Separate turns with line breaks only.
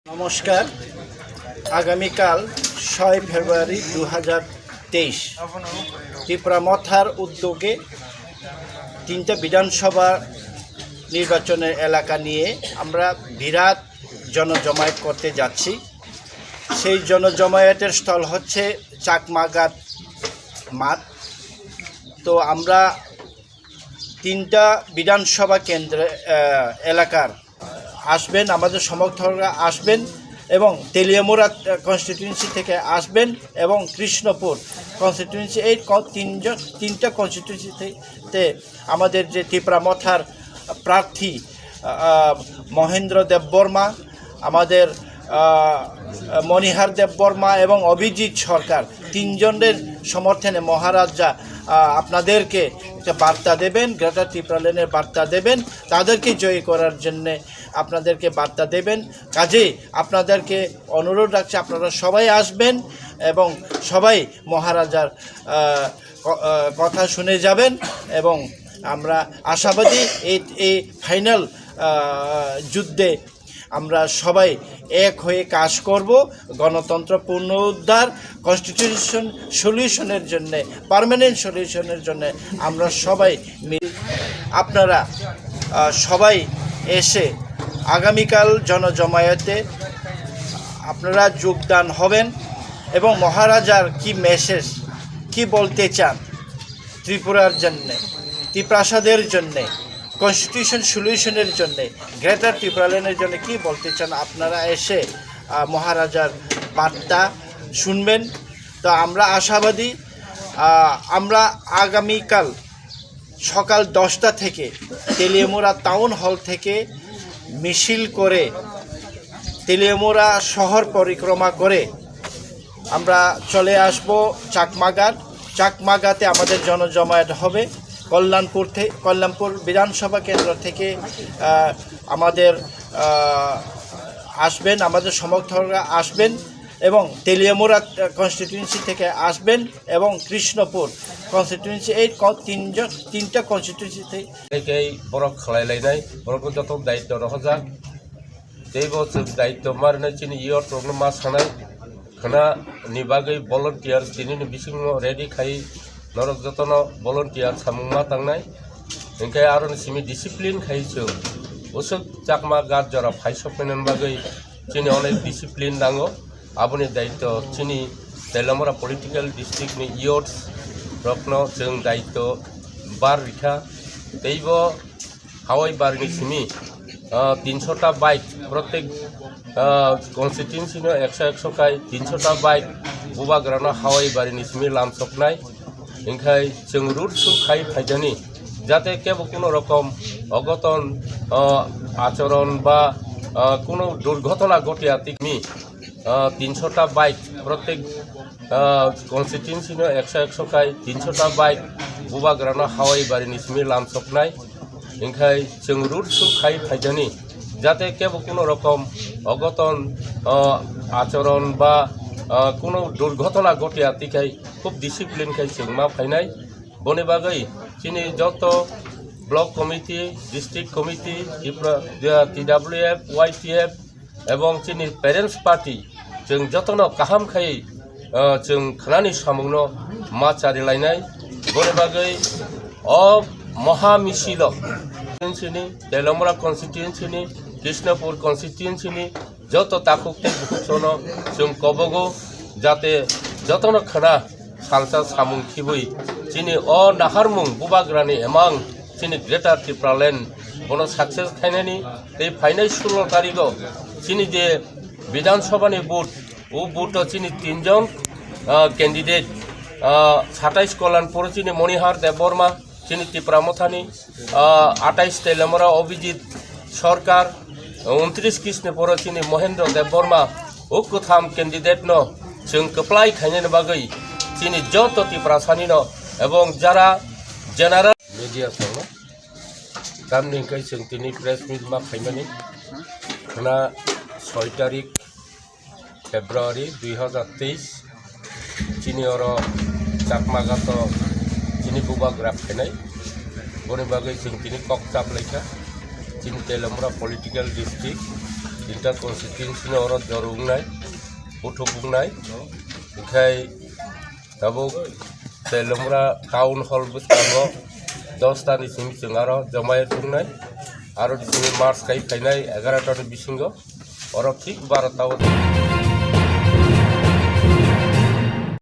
নমস্কার। আগামীকাল 6 ফেব্রুয়ারি 2023 ত্রিপুরা মথার উদ্যোগে 3টা বিধানসভা নির্বাচনের এলাকা নিয়ে আমরা বিরাট জনজমায়েত করতে যাচ্ছি। সেই জনজমায়েতের স্থল হচ্ছে চাকমা ঘাট মাঠ। তো আমরা 3টা বিধানসভা কেন্দ্র এলাকার আসবেন, আমাদের সমর্থকরা আসবেন এবং তেলিয়ামুড়া কনস্টিটিউয়েন্সি থেকে আসবেন এবং কৃষ্ণপুর কনস্টিটিউয়েন্সি, এই তিনটা কনস্টিটিউয়েন্সিতে আমাদের যে ত্রিপুরা মথার প্রার্থী মহেন্দ্র দেববর্মা, আমাদের মণিহার দেববর্মা এবং অভিজিৎ সরকার, তিনজনের সমর্থনে মহারাজা আপনাদেরকে একটা বার্তা দেবেন, গ্রেটার ত্রিপুরাল্যান্ডের বার্তা দেবেন, তাদেরকে জয়ী করার জন্যে আপনাদেরকে বার্তা দেবেন। কাজেই আপনাদেরকে অনুরোধ রাখছি, আপনারা সবাই আসবেন এবং সবাই মহারাজার কথা শুনে যাবেন এবং আমরা আশাবাদী এই ফাইনাল যুদ্ধে আমরা সবাই এক হয়ে কাজ করব। গণতন্ত্র পুনরুদ্ধার, কনস্টিটিউশন সলিউশনের জন্য, পার্মানেন্ট সলিউশনের জন্য আমরা সবাই আপনারা সবাই এসে আগামীকাল জনজমায়েতে আপনারা যোগদান হবেন এবং মহারাজার কি মেসেজ, কি বলতে চান ত্রিপুরার জন্যে, ত্রিপ্রাসাদের জন্যে, কনস্টিটিউশন সলিউশনের জন্যে, গ্রেটার ত্রিপুরাল্যান্ডের জন্য কি বলতে চান, আপনারা এসে মহারাজার বার্তা শুনবেন। তো আমরা আশাবাদী, আমরা আগামীকাল সকাল 10টা থেকে তেলিয়ামুড়া টাউন হল থেকে মিছিল করে তেলিয়ামুড়া শহর পরিক্রমা করে আমরা চলে আসব চাকমা ঘাটে আমাদের জনজমায়েত হবে। কল্যাণপুর বিধানসভা কেন্দ্র থেকে আমাদের আসবেন, আমাদের সমর্থকরা আসবেন এবং তেলিয়ামুড়া কনস্টিটিউয়েন্সি থেকে আসবেন এবং কৃষ্ণপুর কনস্টিটিউয়েন্সি, এই তিনটা কনস্টিটিউয়েন্সিতে
বরক খালাইলাইনাই বরক যত দায়িত্ব রহজাক এই বছর দায়িত্ব মারনাই চিনি ইয়র প্রবলেম মা সানাই খানা নিবাগै ভলান্टियार दिनैनि बिसिं रेडि खाइ नरक जतन भलान्टियार सामुंगमा थांनाय ओंखाय आरो सिमी डिसिप्लिन खाइसो उसुक चाकमा घाट जरा फाइसफैनायनि बागै चिनि अनेक डिसिप्लिन नांगौ आबुनि दायित्व चिनि तेलियामुड़ा पलिटिकल डिस्ट्रिक्टनि इयर्स रखनो जों दायित्व बार रिखा दैब हावाई बारनि सिमी 300टा बाइक प्रत्येक कन्स्टिट्युएन्सिनो 100 खाय 300टा बाइक बुबाग्रानो हावाई बारिनि सिमी लामसकनाय ओंखाय जों रुट सु खाय फायजानि जाते केबो कोनो रकम अघटन आचरण बा कोनो दुर्घटना घटिया तिकनि 300टा बाइक प्रत्येक कन्स्टिट्युएन्सिनो 100 खाय 300टा बाइक बुबाग्रानो हावाई बारिनि सिमी लामसकनाय ओंखाय जों रुट सु खाय फायजानि जाते केबो कोनो रकम अघटन आचरण बा कोनो दुर्घटना घटिया तिखाय खूब डिसिप्लिन खाय जों मा फायनाय बनि बागै चिनि जत block committee, district committee, TWF, YTF एवं चिनि पेरेंट्स पार्टी जों जतन गाहाम खाय जों खानानि सामुंनो मा चारिलायनाय बनि बागै महा मिसिल तेलियामुड़ा कन्स्टिट्युएन्सिनि कृष्णपुर कन्स्टिट्युएन्सिनि जत ताकुकते बुकुचनो जों कबगो जाते जतन खाना सालसा सामुं खिबुई चिनि नाहारमुं बुबाग्रानि एमां चिनि ग्रेटार त्रिपुराल्যান্ড बनो सक्सेस खायनायनि बे फाइनाय 16 तारिखआव चिनि जे विधानसभानि बुथ ओ बुथआव चिनि 3 जन कैंडिडेट 27 कल्याणपुर चिनि मणिहार देबबर्मा चिनि त्रिपुरा मथानि 28 तेलियामुड़ा अभिजित सरकार 29 कृष्णपुर चिनि महेंद्र देबबर्मा उक्कुथाम कैंडिडेट न जों कप्लाय खायनायनि बागै चिनि जत त्रिपुरासानि न एवं जरा जेनारेल मीडिया संग गामनि कई जों दिनै प्रेस मिट मा खायमानि खाना 6 तारिख फेब्रुआरी 2023 चिनि अर चाकमा घाट चिनि बुबाग्रा खायनाय बनि बागै जों दिनै कक्ताब लेखा चिनि तेलियामुड़ा पलिटिकल डिस्ट्रिक्ट তিনটা কনস্টিটিউন্সিनि अरत जरुंनाय गथ' बुंनाय ओंखाय दाबो तेलमरा टाउन हल बस्तांगो 10टानि सिम आरो जमायत बुंनाय आरो दिनै मार्च खाय फैनाय 11टानि बिसिंगो अरत थिक 12टाव